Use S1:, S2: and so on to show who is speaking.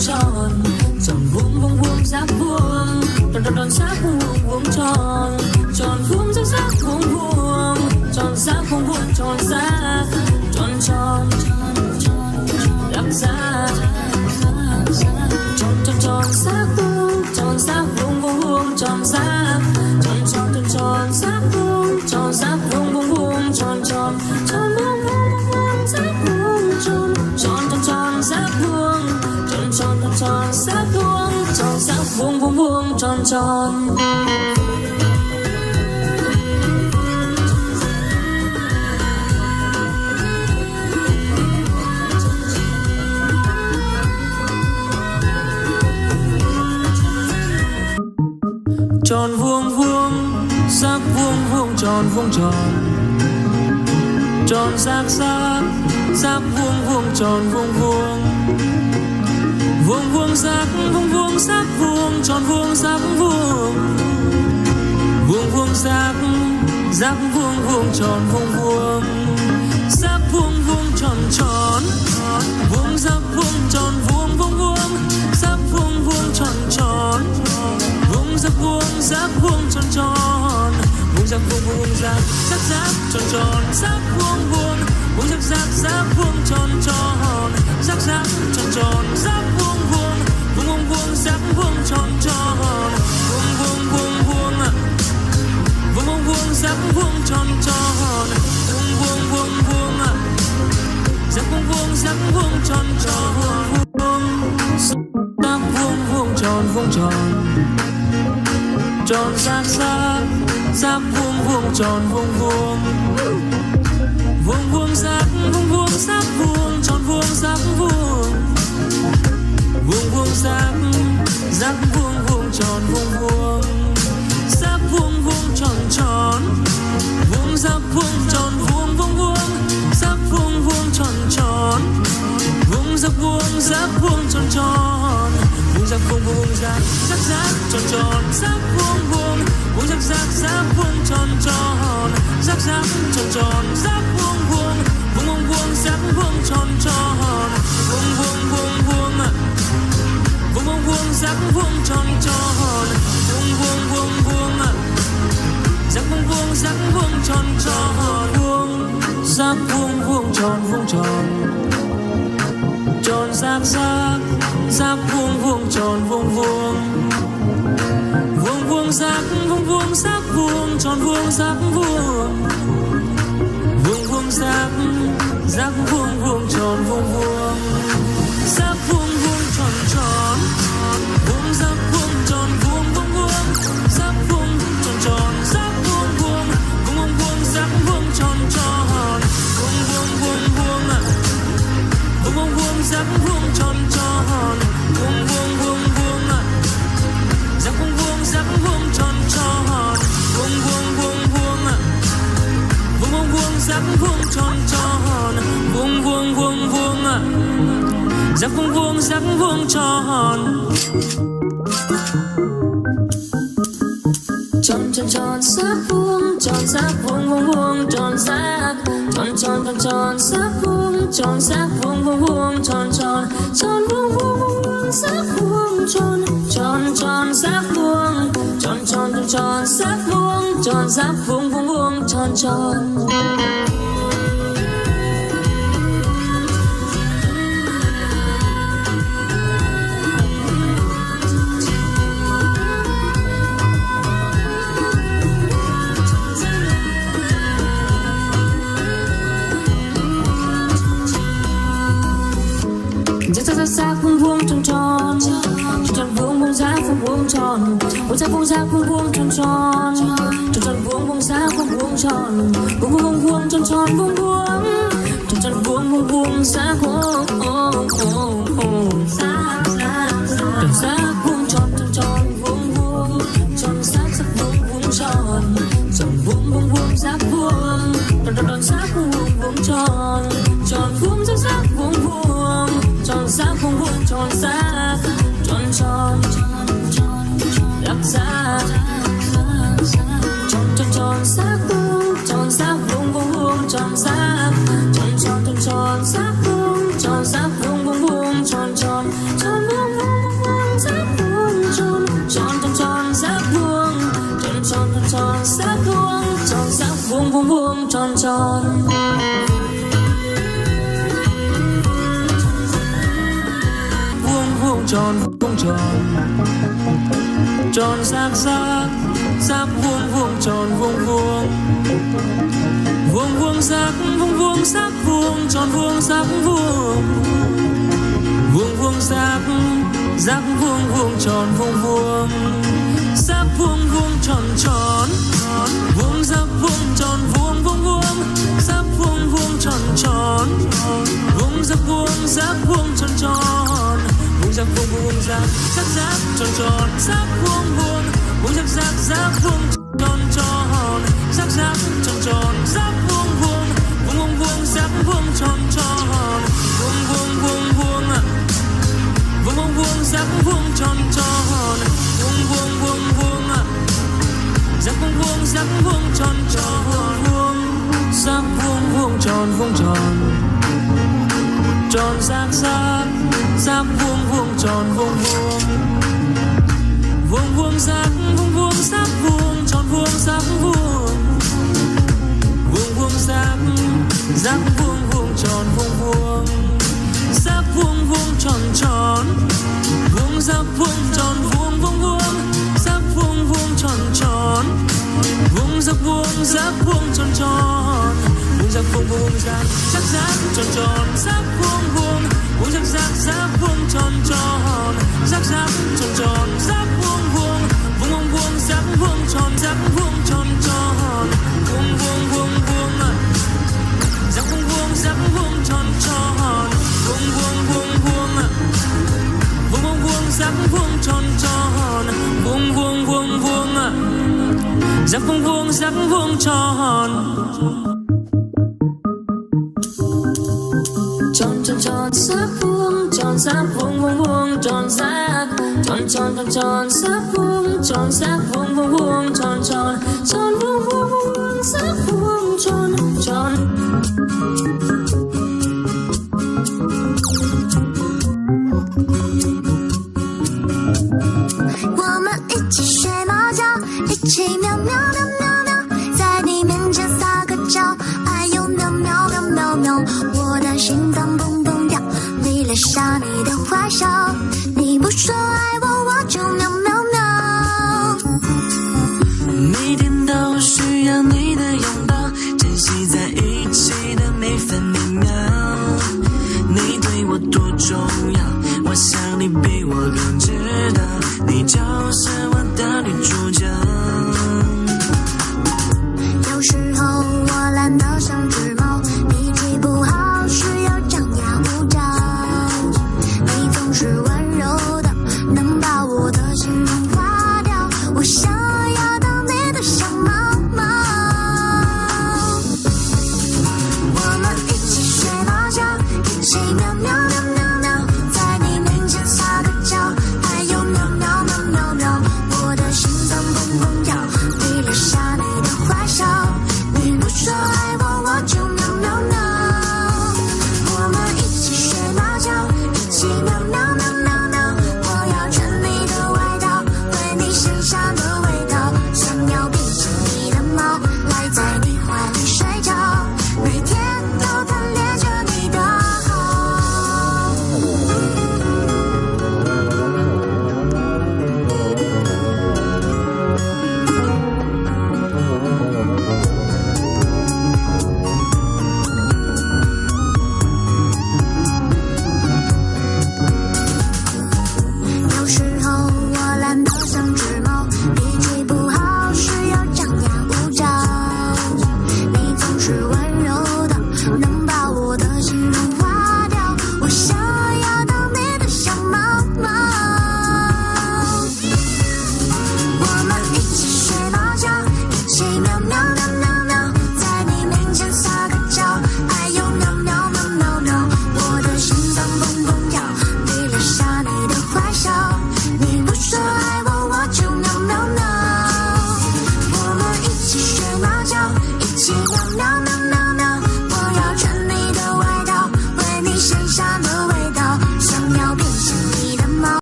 S1: tròn tròn vuông vuông vuông sắc vuông tròn tròn tròn sắc vuông vuông tròn tròn vuông sắc sắc vuông vuông tròn sắc vuông vuông tròn sắc tròn tròn lắc sắc tròn tròn tròn sắc vuông vuông vuông tròn sắc tròn tròn tròn tròn sắc vuông vuông vuông tròn tròn tròn vuông vuông vuông sắc vuông tròn tròn tròn tròn sắc vuông tròn tròn tròn tròn sắc vuông tròn sắc vuông vuông vuông tròn tròn tròn vuông vuông sắc vuông vuông tròn vuông tròn tròn sắc sắc sắc vuông vuông tròn vuông vuông vuông vuông sắc vuông tròn vuông sắc vuông vuông vuông sắc vuông vuông tròn vuông vuông sắc vuông vuông tròn tròn vuông sắc vuông tròn vuông vuông vuông sắc vuông vuông tròn tròn vuông sắc vuông tròn tròn vuông sắc vuông sắc tròn tròn sắc vuông vuông sắc vuông tròn tròn sắc tròn tròn sắc vuông vuông sắc vuông tròn tròn vuông vuông sắc vuông tròn tròn vuông sắc vuông tròn tròn sắc vuông tròn vuông tròn tròn sắc vuông tròn vuông vuông sắc vuông tròn vuông sắc vuông sắc vuông tròn vuông sắc vuông tròn tròn vuông sắc vuông tròn vuông sắc vuông tròn tròn vuông sắc vuông tròn tròn vuông sắc tròn tròn sắc vuông sắc vuông tròn tròn sắc tròn tròn sắc vuông sắc vuông tròn tròn vuông sắc vuông tròn tròn sắc vuông tròn tròn sắc vuông tròn vuông tròn tròn sắc vuông tròn vuông sắc vuông tròn vuông sắc vuông sắc vuông tròn vuông sắc vuông tròn tròn vuông sắc vuông tròn vuông sắc vuông tròn tròn sắc vuông sắc vuông tròn tròn vuông sắc vuông tròn tròn sắc vuông tròn tròn vuông sắc vuông tròn tròn sắc vuông tròn tròn tròn tròn sắc vuông tròn sắc tròn tròn tròn sắc vuông tròn tròn tròn vuông sắc vuông tròn tròn sắc vuông tròn sắc vuông tròn tròn sắc vuông tròn tròn tròn vuông sắc vuông tròn sắc vuông tròn tròn tròn vuông sắc vuông tròn tròn tròn vuông sắc sắc vuông tròn tròn tròn sắc vuông tròn sắc vuông tròn sắc vuông tròn tròn vuông sắc tròn sắc vuông tròn sắc tròn tròn lắc sắc tròn tròn tròn sắc vuông tròn sắc vuông tròn sắc tròn tròn tròn sắc vuông tròn sắc vuông tròn tròn tròn tròn. Vuông vuông tròn vuông tròn, tròn giác giác, giác vuông vuông tròn vuông vuông, vuông vuông giác vuông, tròn vuông giác vuông, vuông vuông giác, giác vuông vuông tròn vuông vuông, giác vuông vuông tròn tròn, vuông giác vuông tròn vuông vuông vuông, giác vuông vuông tròn tròn, vuông giác vuông tròn tròn, vuông giác vuông vuông giác, giác giác tròn tròn, giác vuông vuông, vuông giác giác giác vuông tròn tròn, giác giác tròn tròn, giác vuông vuông, vuông vuông vuông giác vuông tròn tròn, vuông vuông vuông vuông, vuông vuông vuông giác vuông tròn tròn, vuông vuông vuông vuông, giác vuông vuông giác vuông tròn tròn, vuông giác vuông vuông tròn vuông tròn, tròn giác giác, giác vuông vuông tròn vuông vuông, vuông vuông giác vuông tròn vuông giác vuông, vuông vuông giác, giác vuông vuông tròn vuông vuông, giác vuông vuông tròn tròn, vuông giác vuông tròn vuông vuông vuông, giác vuông vuông tròn tròn, vuông giác vuông tròn tròn, vuông giác vuông vuông giác, giác giác tròn tròn, giác vuông vuông, vuông giác giác giác vuông tròn tròn, giác giác tròn tròn, giác vuông vuông, vuông vuông vuông giác vuông tròn, giác vuông tròn tròn, vuông vuông vuông vuông, giác vuông vuông giác vuông tròn tròn, vuông vuông vuông vuông, vuông vuông vuông giác vuông tròn tròn, vuông vuông vuông vuông, giác vuông vuông giác vuông tròn. Tròn tròn tròn giác vuông, tròn giác vuông vuông vuông, tròn giác, tròn tròn tròn tròn giác vuông, tròn giác vuông vuông vuông, tròn tròn, tròn vuông vuông vuông giác vuông tròn tròn.
S2: 我们一起睡猫觉，一起喵喵喵喵喵，在你面前撒个娇，哎呦喵喵喵喵喵，我的心脏蹦蹦跳，迷恋上你的坏笑，你不说爱我，我就喵喵喵。
S3: 每天都需要你的拥抱，珍惜在一起的每分每秒。你对我多重要，我想你比我更知道，你就是我的女主角。
S2: 有时候我懒得像只猫，脾气不好，需要张牙舞爪，你总是温柔